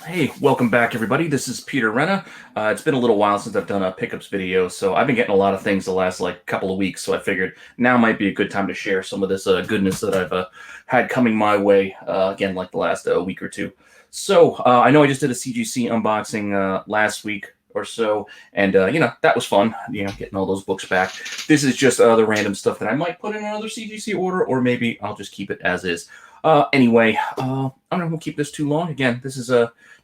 Hey, welcome back, everybody. This is Peter Renna. It's been a little while since I've done a pickups video, so I've been getting a lot of things the last couple of weeks. So I figured now might be a good time to share some of this goodness that I've had coming my way again, like the last week or two. So I know I just did a CGC unboxing last week or so, and that was fun. Getting all those books back. This is just the random stuff that I might put in another CGC order, or maybe I'll just keep it as is. Anyway, I'm not going to keep this too long. Again, this is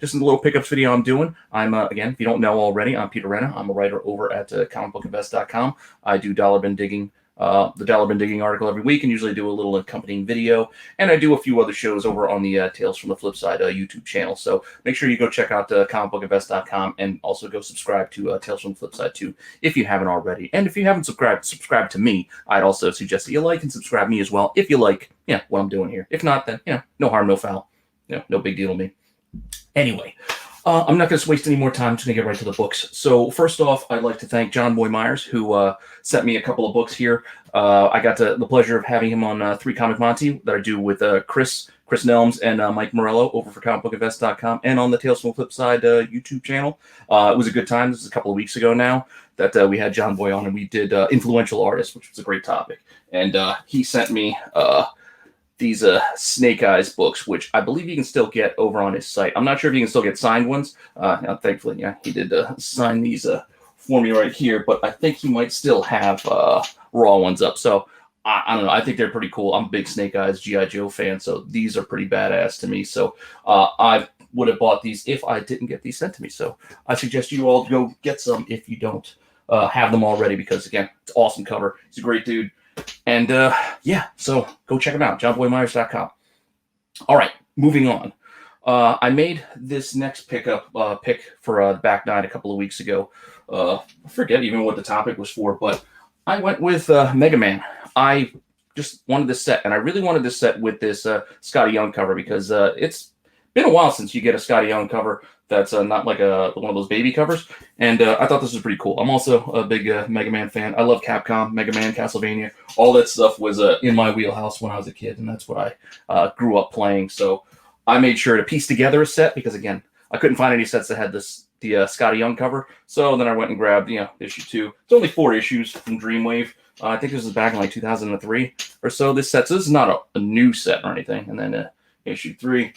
just a little pickups video I'm doing. I'm, again, if you don't know already, I'm Peter Renna. I'm a writer over at comicbookinvest.com. I do dollar bin digging, the dollar bin digging article every week, and usually do a little accompanying video. And I do a few other shows over on the Tales from the Flip Side YouTube channel. So make sure you go check out comicbookinvest.com and also go subscribe to Tales from the Flip Side too, if you haven't already. And if you haven't subscribed to me, I'd also suggest that you like and subscribe me as well if you like what I'm doing here. If not, then no harm, no foul. No big deal to me. Anyway, I'm not going to waste any more time. I'm just going to get right to the books. So first off, I'd like to thank John Boy Myers, who sent me a couple of books here. I got the pleasure of having him on 3 Comic Monty that I do with Chris Nelms and Mike Morello over for comicbookinvest.com and on the Tales from the Flip Side YouTube channel. It was a good time. This is a couple of weeks ago now that we had John Boy on, and we did influential artists, which was a great topic. And he sent me these Snake Eyes books, which I believe you can still get over on his site. I'm not sure if you can still get signed ones. Thankfully, he did sign these for me right here, but I think he might still have raw ones up. So I don't know. I think they're pretty cool. I'm a big Snake Eyes G.I. Joe fan, so these are pretty badass to me. So I would have bought these if I didn't get these sent to me. So I suggest you all go get some if you don't have them already, because again, it's an awesome cover. He's a great dude. And so go check them out, johnboymyers.com. All right, moving on. I made this next pick for the back nine a couple of weeks ago. I forget even what the topic was for, but I went with Mega Man. I just wanted this set, and I really wanted this set with this Scotty Young cover, because it's been a while since you get a Scotty Young cover that's not like one of those baby covers, and I thought this was pretty cool. I'm also a big Mega Man fan. I love Capcom, Mega Man, Castlevania. All that stuff was in my wheelhouse when I was a kid, and that's what I grew up playing. So I made sure to piece together a set, because again, I couldn't find any sets that had the Scotty Young cover. So then I went and grabbed issue 2. It's only 4 issues from Dreamwave. I think this was back in like 2003 or so. This set, so this is not a new set or anything. And then issue 3.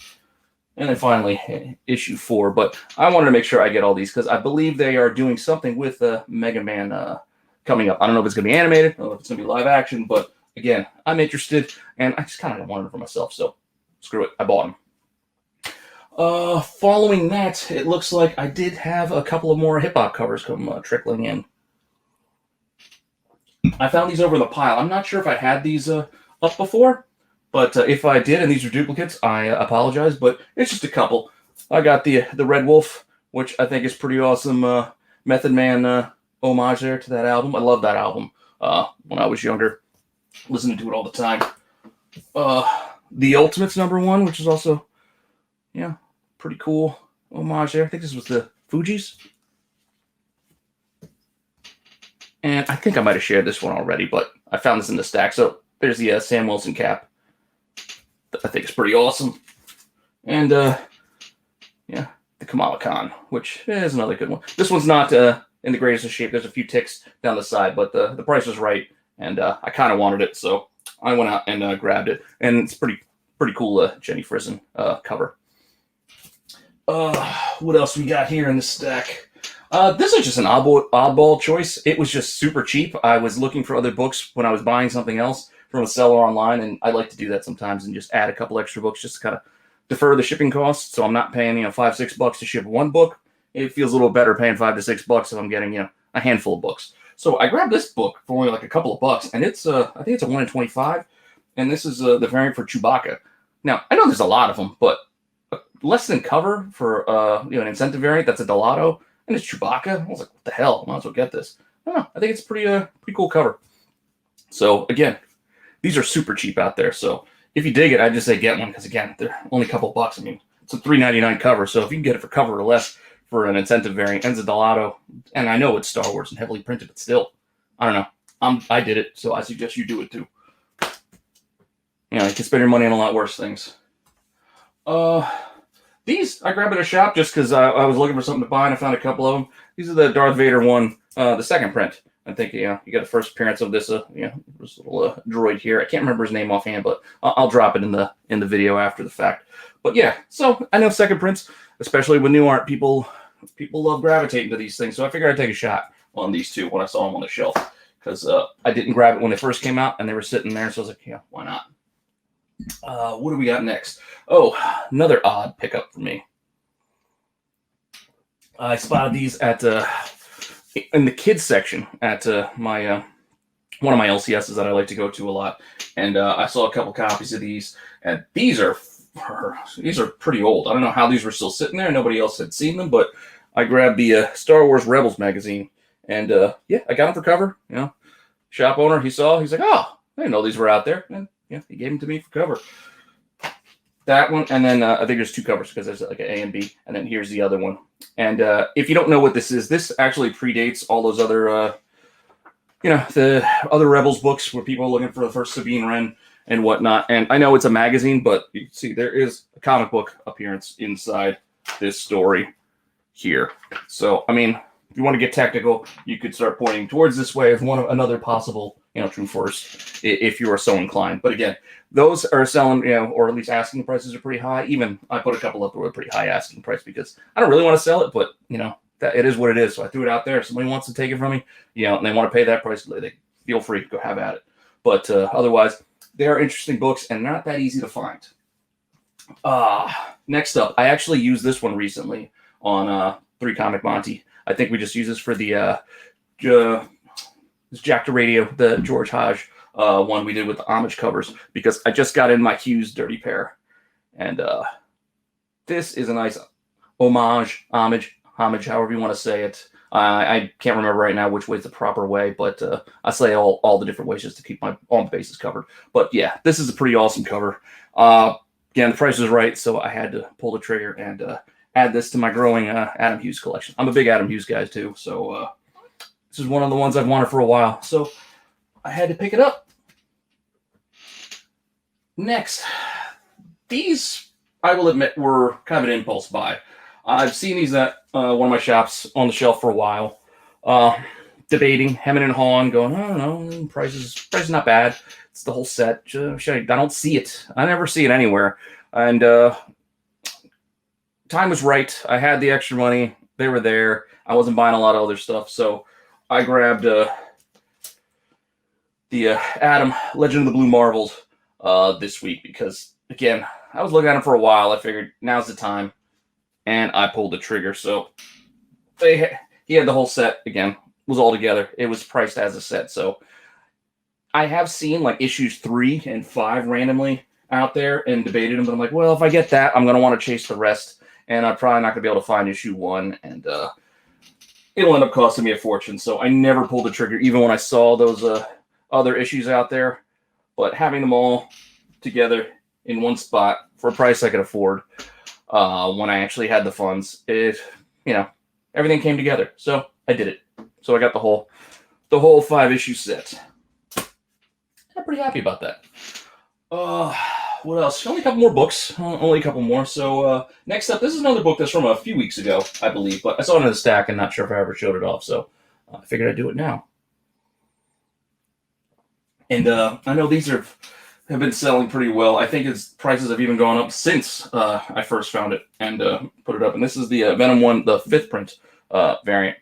And then finally, issue 4. But I wanted to make sure I get all these, because I believe they are doing something with Mega Man coming up. I don't know if it's going to be animated. I don't know if it's going to be live action. But again, I'm interested. And I just kind of wanted it for myself. So screw it. I bought them. Following that, it looks like I did have a couple of more hip-hop covers come trickling in. I found these over the pile. I'm not sure if I had these up before. But if I did, and these are duplicates, I apologize. But it's just a couple. I got the Red Wolf, which I think is pretty awesome. Method Man homage there to that album. I love that album. When I was younger, listening to it all the time. The Ultimates #1, which is also pretty cool homage there. I think this was the Fugees. And I think I might have shared this one already, but I found this in the stack. So there's the Sam Wilson cap. I think it's pretty awesome. And, the Kamala Khan, which is another good one. This one's not in the greatest of shape. There's a few ticks down the side, but the price was right, and I kind of wanted it, so I went out and grabbed it. And it's pretty cool Jenny Frison cover. What else we got here in the stack? This is just an oddball choice. It was just super cheap. I was looking for other books when I was buying something else from a seller online, and I like to do that sometimes and just add a couple extra books just to kind of defer the shipping costs, so I'm not paying $5-6 to ship one book. It feels a little better paying $5 to $6 if I'm getting a handful of books. So I grabbed this book for only like a couple of bucks, and it's I think it's a 1 in 25, and this is the variant for CHEWBACCA. Now I know there's a lot of them, but less than cover for an incentive variant that's a Delato, and it's CHEWBACCA. I was like, what the hell? Might as well get this. I don't know. I think it's pretty cool cover. So again, these are super cheap out there. So if you dig it, I'd just say get one, because again, they're only a couple bucks. I mean, it's a $3.99 cover. So if you can get it for cover or less for an incentive variant, and it's a Delato, and I know it's Star Wars and heavily printed, but still, I don't know. I did it, so I suggest you do it too. You can spend your money on a lot worse things. These I grabbed at a shop just because I was looking for something to buy, and I found a couple of them. These are the Darth Vader one, the second print. I think you got the first appearance of this this little droid here. I can't remember his name offhand, but I'll drop it in the video after the fact. But yeah, so I know second prints, especially with new art, people love gravitating to these things. So I figured I'd take a shot on these two when I saw them on the shelf, because I didn't grab it when they first came out and they were sitting there. So I was like, yeah, why not? What do we got next? Oh, another odd pickup for me. I spotted these at in the kids section at my one of my LCSs that I like to go to a lot, and I saw a couple copies of these, and these are pretty old. I don't know how these were still sitting there. Nobody else had seen them, but I grabbed the Star Wars Rebels magazine, and yeah, I got them for cover. Shop owner, he's like, oh, I didn't know these were out there, and yeah, he gave them to me for cover. That one, and then I think there's two covers because there's like an A and B, and then here's the other one. And if you don't know what this is, this actually predates all those other, the other Rebels books where people are looking for the first Sabine Wren and whatnot. And I know it's a magazine, but you can see there is a comic book appearance inside this story here. So, I mean, if you want to get technical, you could start pointing towards this way as another possible, true first, if you are so inclined. But again, those are selling, or at least asking prices are pretty high. Even I put a couple up with a pretty high asking price because I don't really want to sell it, but that it is what it is. So I threw it out there. If somebody wants to take it from me, and they want to pay that price, they feel free to go have at it. But otherwise, they are interesting books and not that easy to find. Next up, I actually used this one recently on 3 Comic Monty. I think we just used this for the Jack to Radio, the George Hodge one we did with the homage covers, because I just got in my Hughes Dirty Pair, and this is a nice homage, however you want to say it. I can't remember right now which way is the proper way, but I say all the different ways just to keep my all bases covered. But yeah, this is a pretty awesome cover. Again, the price was right, so I had to pull the trigger and add this to my growing Adam Hughes collection. I'm a big Adam Hughes guy too, so this is one of the ones I've wanted for a while, so I had to pick it up. Next, these, I will admit, were kind of an impulse buy. I've seen these at one of my shops on the shelf for a while, debating, hemming and hawing, going, I don't know, price is not bad. It's the whole set. I don't see it. I never see it anywhere. And time was right. I had the extra money. They were there. I wasn't buying a lot of other stuff, so I grabbed the Adam Legend of the Blue Marvels this week because, again, I was looking at them for a while. I figured now's the time, and I pulled the trigger. So he had the whole set, again, was all together. It was priced as a set. So I have seen like issues 3 and 5 randomly out there and debated them, but I'm like, well, if I get that, I'm going to want to chase the rest, and I'm probably not going to be able to find issue 1, and it'll end up costing me a fortune. So I never pulled the trigger, even when I saw those other issues out there. But having them all together in one spot for a price I could afford, when I actually had the funds, everything came together. So I did it. So I got the whole 5-issue set. I'm pretty happy about that. What else? Only a couple more books. Only a couple more. So next up, this is another book that's from a few weeks ago, I believe. But I saw it in the stack and not sure if I ever showed it off. So I figured I'd do it now. And I know these have been selling pretty well. I think its prices have even gone up since I first found it and put it up. And this is the Venom 1, the 5th print variant.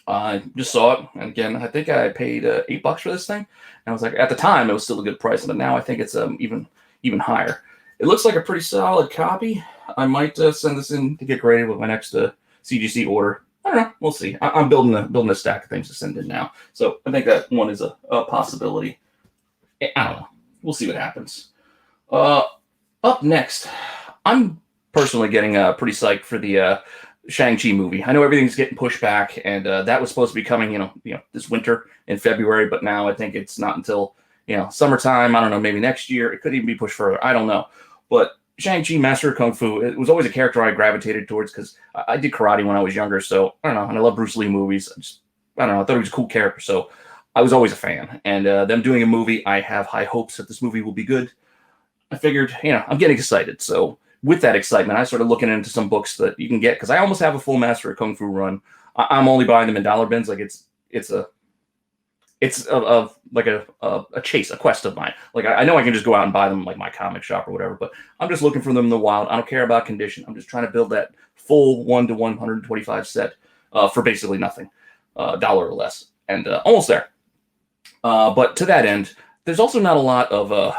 I just saw it, and again, I think I paid $8 for this thing. And I was like, at the time, it was still a good price, but now I think it's even higher. It looks like a pretty solid copy. I might send this in to get graded with my next CGC order. I don't know. We'll see. I'm building a stack of things to send in now, so I think that one is a possibility. I don't know. We'll see what happens. Up next, I'm personally getting pretty psyched for the Shang-Chi movie. I know everything's getting pushed back, and that was supposed to be coming, this winter in February, but now I think it's not until, summertime. I don't know, maybe next year. It could even be pushed further. I don't know. But Shang-Chi, Master of Kung Fu, it was always a character I gravitated towards because I did karate when I was younger, so I don't know, and I love Bruce Lee movies. I don't know, I thought he was a cool character, so I was always a fan. And them doing a movie, I have high hopes that this movie will be good. I figured, I'm getting excited, so with that excitement, I started looking into some books that you can get, because I almost have a full Master of Kung Fu run. I'm only buying them in dollar bins. Like it's like a chase, a quest of mine. Like I know I can just go out and buy them like my comic shop or whatever, but I'm just looking for them in the wild. I don't care about condition. I'm just trying to build that full 1 to 125 set for basically nothing, $1 or less, and almost there. But to that end, there's also not a lot of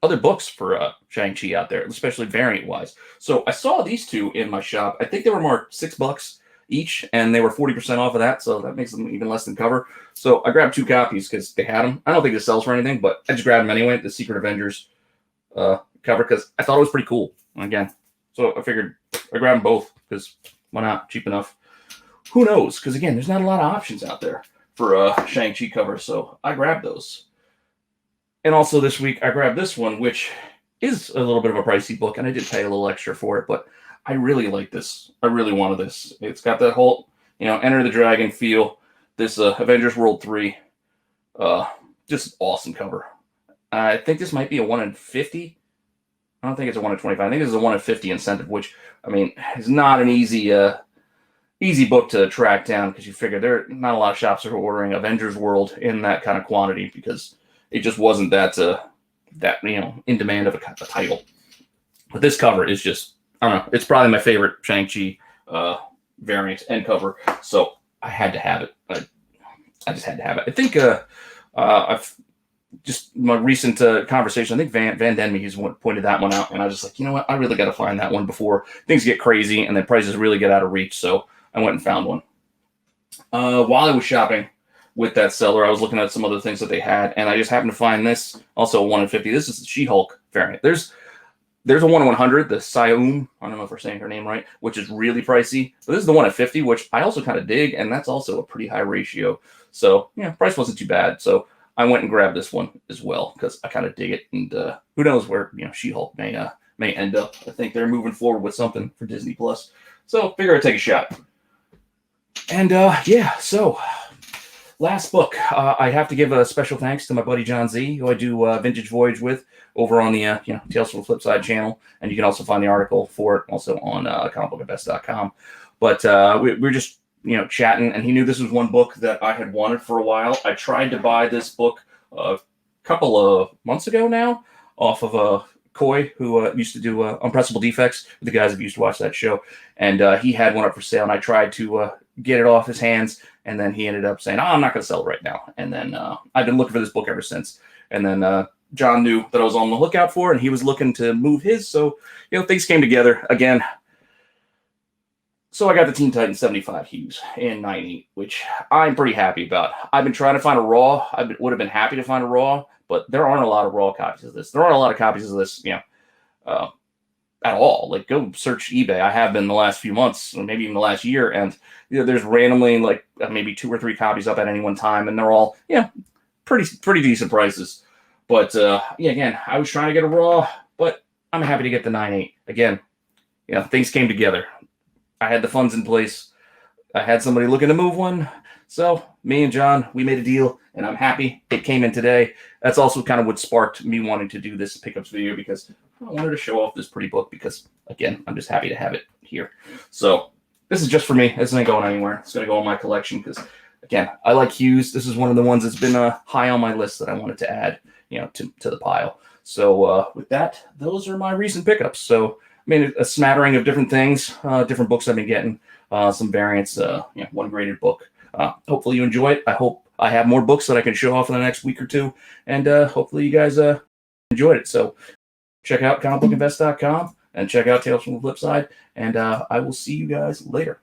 other books for Shang-Chi out there, especially variant-wise. So I saw these two in my shop. I think they were marked $6 each, and they were 40% off of that, so that makes them even less than cover. So I grabbed 2 copies because they had them. I don't think this sells for anything, but I just grabbed them anyway, the Secret Avengers cover, because I thought it was pretty cool. Again, so I figured I grabbed them both, because why not? Cheap enough. Who knows? Because again, there's not a lot of options out there for Shang-Chi cover, so I grabbed those. And also this week, I grabbed this one, which is a little bit of a pricey book, and I did pay a little extra for it, but I really like this. I really wanted this. It's got that whole, Enter the Dragon feel. This Avengers World 3, just awesome cover. I think this might be a 1 in 50. I don't think it's a 1 in 25. I think this is a 1 in 50 incentive, which, I mean, is not an easy book to track down, because you figure there are not a lot of shops that are ordering Avengers World in that kind of quantity, because it just wasn't that in demand of a title. But this cover is just, I don't know, it's probably my favorite Shang-Chi variant and cover, so I had to have it. I just had to have it. I think I've just my recent conversation, I think Van Den Mees pointed that one out, and I was just like, you know what, I really got to find that one before things get crazy and then prices really get out of reach, so I went and found one. While I was shopping with that seller, I was looking at some other things that they had, and I just happened to find this, also a 1 in 50. This is the She-Hulk variant. There's a 1 in 100, the Saeum, I don't know if we're saying her name right, which is really pricey. But this is the 1 in 50, which I also kind of dig, and that's also a pretty high ratio. So, price wasn't too bad. So I went and grabbed this one as well, because I kind of dig it, and who knows where She-Hulk may end up. I think they're moving forward with something for Disney Plus. So figure I'd take a shot. And so last book, I have to give a special thanks to my buddy John Z, who I do Vintage Voyage with over on the Tales from the Flip Side channel, and you can also find the article for it also on comicbookinvest.com. But we're just chatting, and he knew this was one book that I had wanted for a while. I tried to buy this book a couple of months ago now off of Coy, who used to do Unpressable Defects with the guys that used to watch that show, and he had one up for sale, and I tried to get it off his hands, and then he ended up saying, I'm not going to sell it right now. And then I've been looking for this book ever since. And then John knew that I was on the lookout for it, and he was looking to move his. So, things came together again. So I got the Teen Titans 75 Hughes in 98, which I'm pretty happy about. I've been trying to find a Raw. Would have been happy to find a Raw, but there aren't a lot of Raw copies of this. There aren't a lot of copies of this, at all. Like, go search eBay. I have been the last few months, or maybe even the last year, and there's randomly like maybe 2 or 3 copies up at any one time, and they're all pretty decent prices. But again, I was trying to get a Raw, but I'm happy to get the 9.8. Again, things came together. I had the funds in place. I had somebody looking to move one, so me and John, we made a deal, and I'm happy it came in today. That's also kind of what sparked me wanting to do this pickups video, because I wanted to show off this pretty book, because again, I'm just happy to have it here. So this is just for me. This isn't going anywhere. It's going to go in my collection, because again, I like Hughes. This is one of the ones that's been high on my list that I wanted to add, to the pile. So with that, those are my recent pickups. So I mean, a smattering of different things, different books I've been getting, some variants, one graded book. Hopefully you enjoy it. I hope I have more books that I can show off in the next week or two, and hopefully you guys enjoyed it. So check out comicbookinvest.com and check out Tales from the Flip Side, and I will see you guys later.